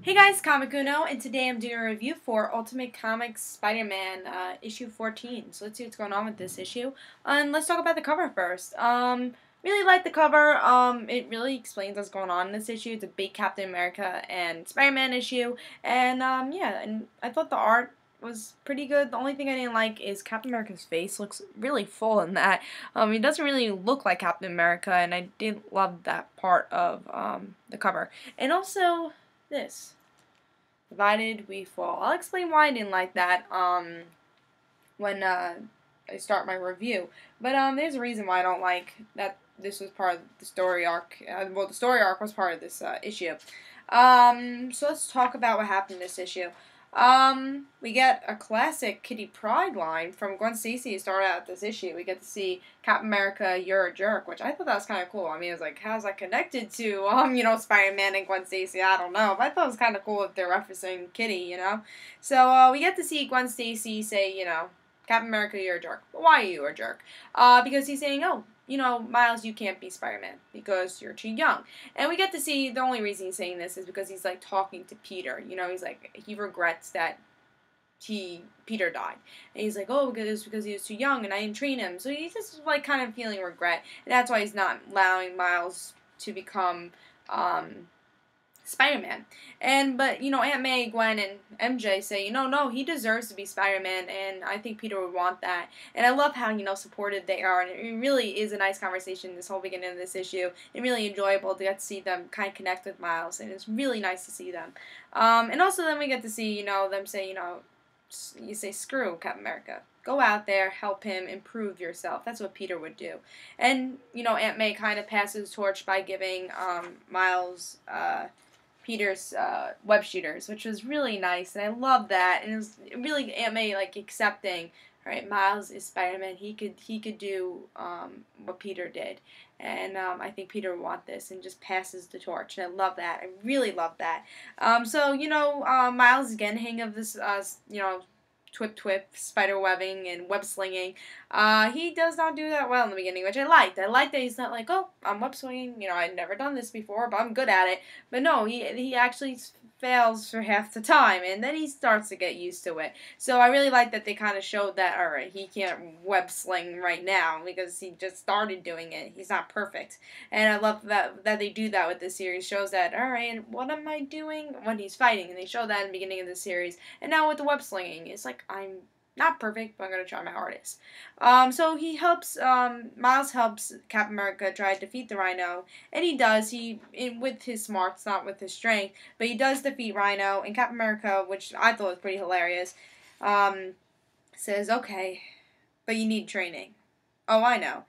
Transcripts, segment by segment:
Hey guys, Comic Uno, and today I'm doing a review for Ultimate Comics Spider-Man issue 14. So let's see what's going on with this issue. And let's talk about the cover first. Really like the cover. It really explains what's going on in this issue. It's a big Captain America and Spider-Man issue. And yeah, and I thought the art was pretty good. The only thing I didn't like is Captain America's face looks really full in that. He doesn't really look like Captain America, and I did love that part of the cover. And also this. Divided we fall. I'll explain why I didn't like that when I start my review. But there's a reason why I don't like that this was part of the story arc. Well, the story arc was part of this issue. So let's talk about what happened in this issue. We get a classic Kitty Pryde line from Gwen Stacy to start out this issue. We get to see Captain America, you're a jerk, which I thought that was kind of cool. I mean, it was like, how's that connected to, Spider-Man and Gwen Stacy? I don't know. But I thought it was kind of cool if they're referencing Kitty. So, we get to see Gwen Stacy say, Captain America, you're a jerk. But why are you a jerk? Because he's saying, oh, Miles, you can't be Spider-Man because you're too young. And we get to see the only reason he's saying this is because he's like talking to Peter. He's like he regrets that Peter died. And he's like, oh, because he was too young and I didn't train him. So he's just like kind of feeling regret. And that's why he's not allowing Miles to become Spider-Man. But Aunt May, Gwen, and MJ say, no, he deserves to be Spider-Man, and I think Peter would want that. And I love how, supportive they are, and it really is a nice conversation this whole beginning of this issue, and really enjoyable to get to see them kind of connect with Miles, and it's really nice to see them. And also then we get to see, them say, you say, screw Captain America. Go out there, help him, improve yourself. That's what Peter would do. And, Aunt May kind of passes the torch by giving Miles Peter's web shooters, which was really nice, and I love that. And it was really Aunt May like accepting. All right, Miles is Spider-Man. He could do what Peter did, and I think Peter would want this, and just passes the torch. And I love that. I really love that. So Miles is getting the hang of this. Twip, spider webbing, and web slinging. He does not do that well in the beginning, which I liked. I liked that he's not like, oh, I'm web swinging. I'd never done this before, but I'm good at it. But no, he actually fails for half the time, and then he starts to get used to it. So I really like that they kind of showed that, alright, he can't web sling right now because he just started doing it. He's not perfect. And I love that they do that with this series. Shows that, alright, what am I doing when he's fighting? And they show that in the beginning of the series. And now with the web slinging, it's like, I'm not perfect, but I'm going to try my hardest. So he helps, Miles helps Captain America try to defeat the Rhino, and he does, with his smarts, not with his strength, but he does defeat Rhino, and Captain America, which I thought was pretty hilarious, says, okay, but you need training. Oh, I know.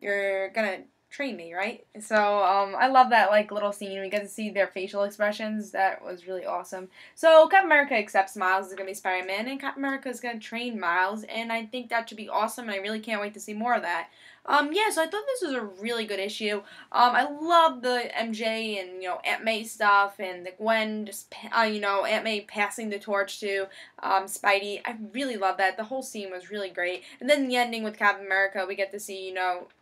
You're gonna train me, right? So, I love that, little scene. We get to see their facial expressions. That was really awesome. So, Captain America accepts Miles is gonna be Spider-Man, and Captain America is gonna train Miles, and I think that should be awesome, and I really can't wait to see more of that. Yeah, so I thought this was a really good issue. I love the MJ and, Aunt May stuff, and the Gwen, Aunt May passing the torch to, Spidey. I really love that. The whole scene was really great. And then the ending with Captain America, we get to see,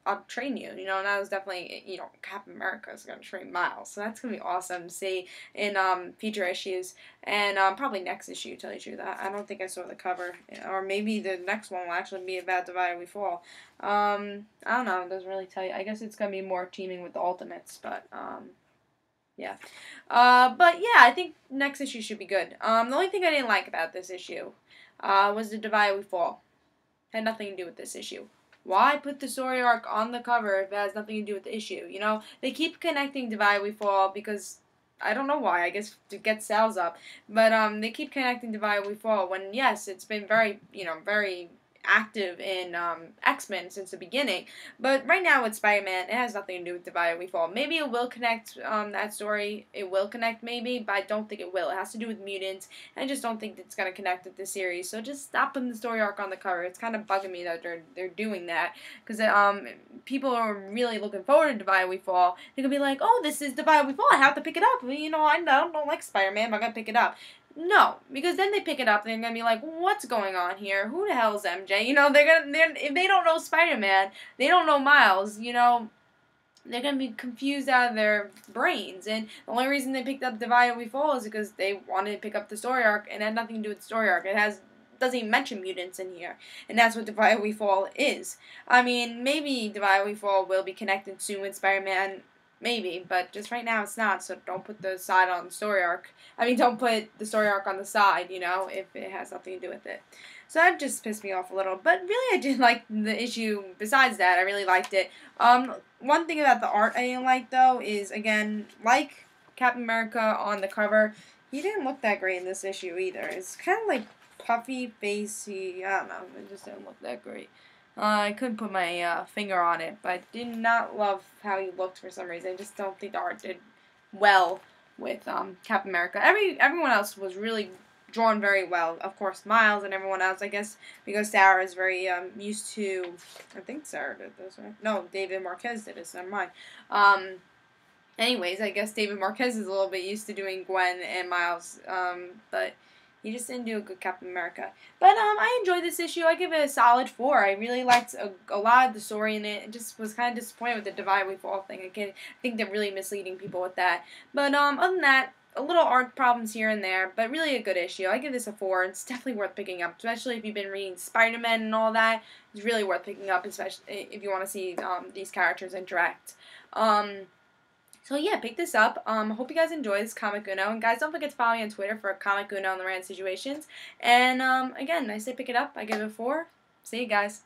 I'll train you, and that was definitely, Captain America is going to train Miles. So that's going to be awesome to see in, future issues. And, probably next issue, to tell you the truth. I don't think I saw the cover. Or maybe the next one will actually be about Divided We Fall. I don't know, it doesn't really tell you. I guess it's going to be more teaming with the Ultimates, but, yeah. But yeah, I think next issue should be good. The only thing I didn't like about this issue, was the Divided We Fall. Had nothing to do with this issue. Why put the story arc on the cover if it has nothing to do with the issue? They keep connecting Divided We Fall because I don't know why. I guess to get sales up, but they keep connecting Divided We Fall when yes, it's been very very active in X-Men since the beginning. But right now with Spider-Man, it has nothing to do with Divided We Fall. Maybe it will connect that story. It will connect maybe, but I don't think it will. It has to do with mutants, and I just don't think it's going to connect with this series. So just stop putting the story arc on the cover. It's kind of bugging me that they're doing that because people are really looking forward to Divided We Fall. They're going to be like, oh, this is Divided We Fall. I have to pick it up. I don't like Spider-Man, but I'm going to pick it up. No, because then they pick it up and they're gonna be like, "What's going on here? Who the hell is MJ?" If they don't know Spider-Man, they don't know Miles. they're going to be confused out of their brains. And the only reason they picked up Divide We Fall is because they wanted to pick up the story arc, and it had nothing to do with the story arc. It doesn't even mention mutants in here, and that's what Divide We Fall is. I mean, maybe Divide We Fall will be connected soon with Spider-Man, maybe, but just right now it's not, so don't put the side on the story arc. I mean, don't put the story arc on the side, if it has nothing to do with it. So that just pissed me off a little. But really, I did like the issue. Besides that, I really liked it. One thing about the art I didn't like, though, is, again, like Captain America on the cover, he didn't look that great in this issue either. It's kind of like puffy, facey. I don't know. It just didn't look that great. I couldn't put my finger on it, but I did not love how he looked for some reason. I just don't think the art did well with Captain America. Everyone else was really drawn very well. Of course, Miles and everyone else, I guess, because Sarah is very used to. I think Sarah did this, right? No, David Marquez did this. Never mind. Anyways, I guess David Marquez is a little bit used to doing Gwen and Miles, but he just didn't do a good Captain America. But I enjoyed this issue. I give it a solid 4. I really liked a lot of the story in it. I just was kind of disappointed with the Divide We Fall thing. I think they're really misleading people with that. But other than that, a little art problems here and there, but really a good issue. I give this a 4. It's definitely worth picking up, especially if you've been reading Spider-Man and all that. It's really worth picking up, especially if you want to see these characters interact. So yeah, pick this up. Hope you guys enjoy this Comic Uno. And guys, don't forget to follow me on Twitter for Comic Uno and the Random Situations. And again, I say pick it up. I give it a 4. See you guys.